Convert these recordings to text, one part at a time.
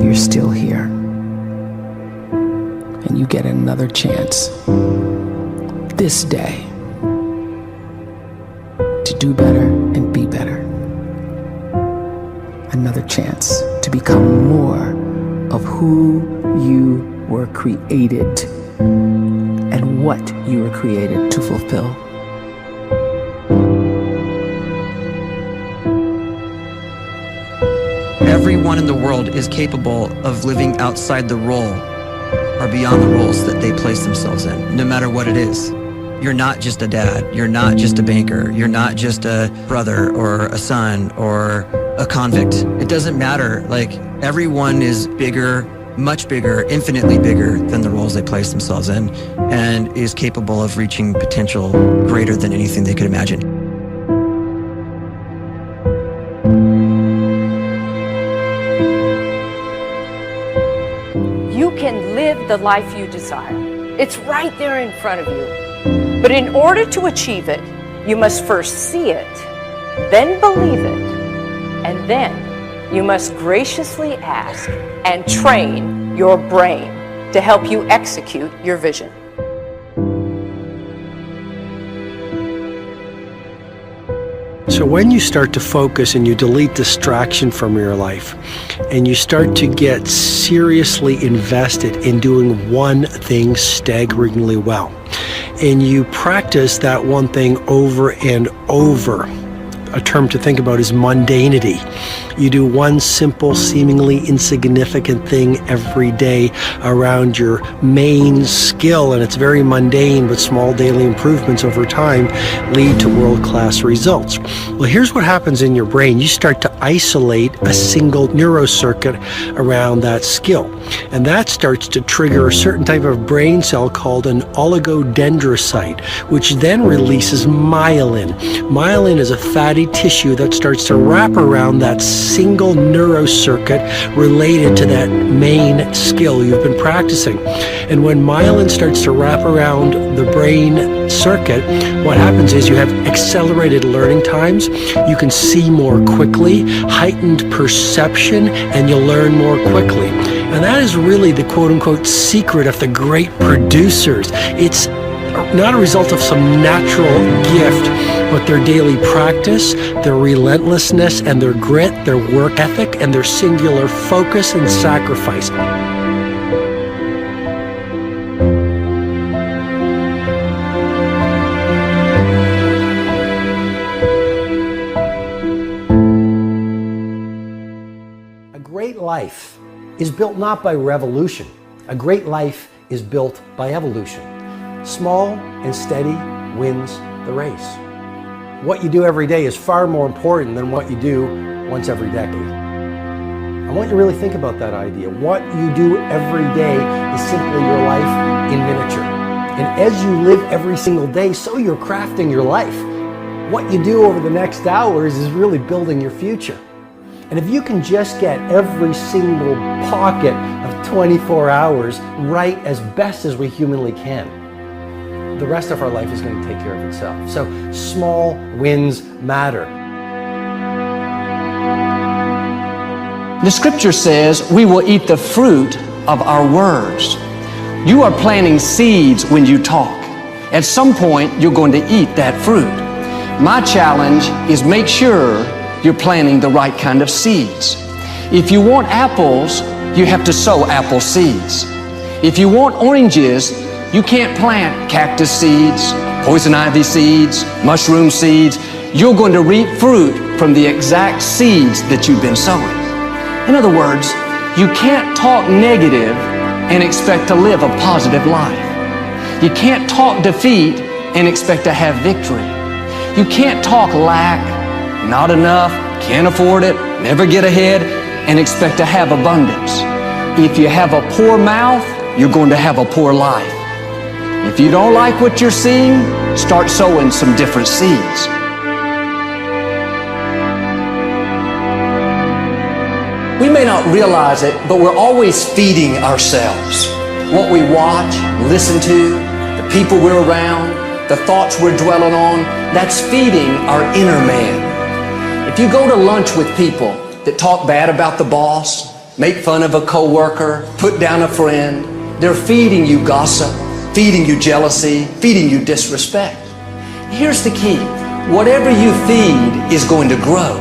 you're still here. And you get another chance this day to do better and be better. Another chance to become more of who you were created and what you were created to fulfill. Everyone in the world is capable of living outside the role or beyond the roles that they place themselves in, no matter what it is. You're not just a dad, you're not just a banker, you're not just a brother or a son or a convict. It doesn't matter. Like, everyone is bigger, much bigger, infinitely bigger than the roles they place themselves in, and is capable of reaching potential greater than anything they could imagine. You can live the life you desire. It's right there in front of you. But in order to achieve it, you must first see it, then believe it, and then you must graciously ask and train your brain to help you execute your vision. So when you start to focus and you delete distraction from your life, and you start to get seriously invested in doing one thing staggeringly well, and you practice that one thing over and over, a term to think about is mundanity. You do one simple, seemingly insignificant thing every day around your main skill, and it's very mundane, but small daily improvements over time lead to world-class results. Well, here's what happens in your brain. You start to isolate a single neurocircuit around that skill, and that starts to trigger a certain type of brain cell called an oligodendrocyte, which then releases myelin. Myelin is a fatty tissue that starts to wrap around that single neurocircuit related to that main skill you've been practicing. And when myelin starts to wrap around the brain circuit, what happens is you have accelerated learning times, you can see more quickly, heightened perception, and you'll learn more quickly. And that is really the quote-unquote secret of the great producers. It's not a result of some natural gift, but their daily practice, their relentlessness and their grit, their work ethic, and their singular focus and sacrifice. A great life is built not by revolution. A great life is built by evolution. Small and steady wins the race. What you do every day is far more important than what you do once every decade. I want you to really think about that idea. What you do every day is simply your life in miniature. And as you live every single day, so you're crafting your life. What you do over the next hours is really building your future. And if you can just get every single pocket of 24 hours right as best as we humanly can, the rest of our life is going to take care of itself. So small wins matter. The scripture says we will eat the fruit of our words. You are planting seeds when you talk. At some point, you're going to eat that fruit. My challenge is make sure you're planting the right kind of seeds. If you want apples, you have to sow apple seeds. If you want oranges, you can't plant cactus seeds, poison ivy seeds, mushroom seeds. You're going to reap fruit from the exact seeds that you've been sowing. In other words, you can't talk negative and expect to live a positive life. You can't talk defeat and expect to have victory. You can't talk lack, not enough, can't afford it, never get ahead, and expect to have abundance. If you have a poor mouth, you're going to have a poor life. If you don't like what you're seeing, start sowing some different seeds. We may not realize it, but we're always feeding ourselves. What we watch, listen to, the people we're around, the thoughts we're dwelling on, that's feeding our inner man. If you go to lunch with people that talk bad about the boss, make fun of a coworker, put down a friend. They're feeding you gossip, feeding you jealousy, feeding you disrespect. Here's the key. Whatever you feed is going to grow.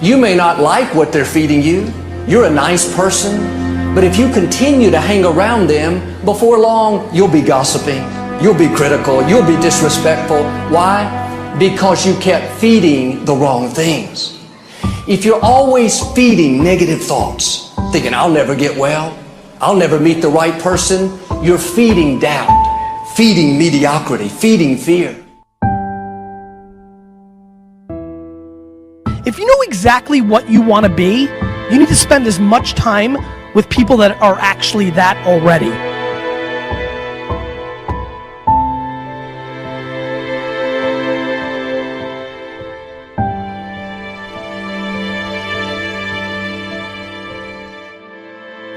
You may not like what they're feeding you. You're a nice person. But if you continue to hang around them, before long, you'll be gossiping. You'll be critical. You'll be disrespectful. Why? Because you kept feeding the wrong things. If you're always feeding negative thoughts, thinking, I'll never get well, I'll never meet the right person, you're feeding doubt, feeding mediocrity, feeding fear. If you know exactly what you want to be, you need to spend as much time with people that are actually that already.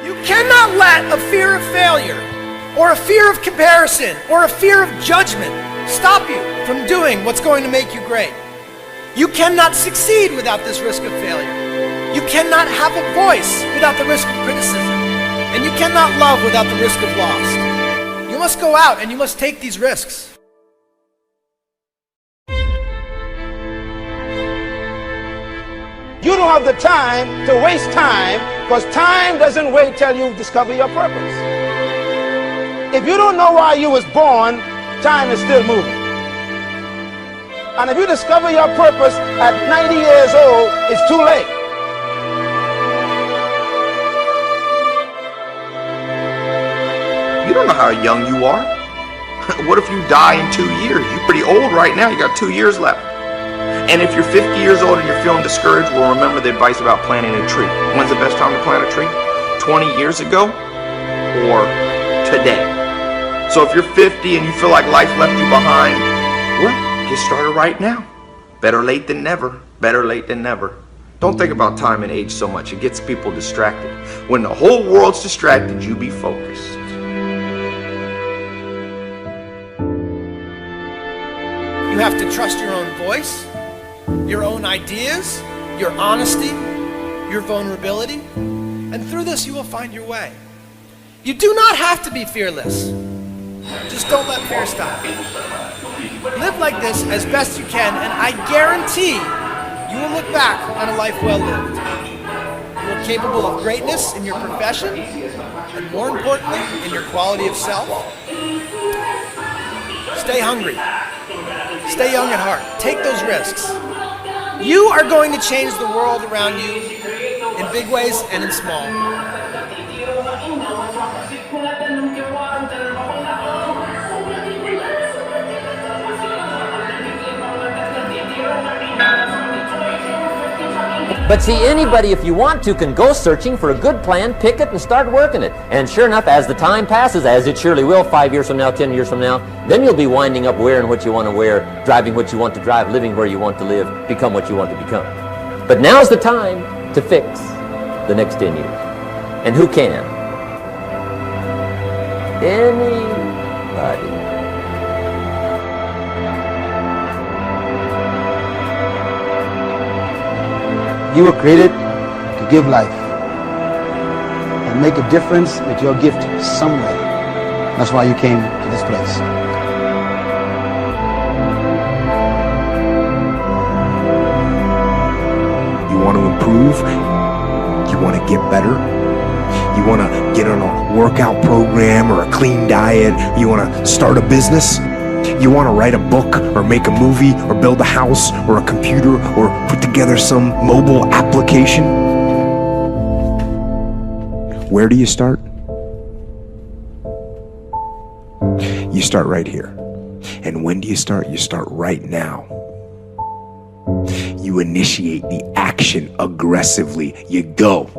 You cannot let a fear of failure, or a fear of comparison, or a fear of judgment stop you from doing what's going to make you great. You cannot succeed without this risk of failure. You cannot have a voice without the risk of criticism. And you cannot love without the risk of loss. You must go out and you must take these risks. You don't have the time to waste time, because time doesn't wait till you discover your purpose. If you don't know why you was born, time is still moving. And if you discover your purpose at 90 years old, it's too late. You don't know how young you are. What if you die in 2 years? You're pretty old right now. You got 2 years left. And if you're 50 years old and you're feeling discouraged, well, remember the advice about planting a tree. When's the best time to plant a tree? 20 years ago or today? So if you're 50 and you feel like life left you behind, well, get started right now. Better late than never. Better late than never. Don't think about time and age so much. It gets people distracted. When the whole world's distracted, you be focused. You have to trust your own voice, your own ideas, your honesty, your vulnerability, and through this you will find your way. You do not have to be fearless. Just don't let fear stop you. Live like this as best you can, and I guarantee you will look back on a life well lived. You are capable of greatness in your profession, and more importantly, in your quality of self. Stay hungry. Stay young at heart. Take those risks. You are going to change the world around you in big ways and in small. But see, anybody, if you want to, can go searching for a good plan, pick it, and start working it. And sure enough, as the time passes, as it surely will, 5 years from now, 10 years from now, then you'll be winding up wearing what you want to wear, driving what you want to drive, living where you want to live, become what you want to become. But now's the time to fix the next 10 years. And who can? Anybody. You were created to give life and make a difference with your gift somewhere. That's why you came to this place. You want to improve? You want to get better? You want to get on a workout program or a clean diet? You want to start a business? You want to write a book or make a movie or build a house or a computer or put together some mobile application? Where do you start? You start right here. And when do you start? You start right now. You initiate the action aggressively. You go.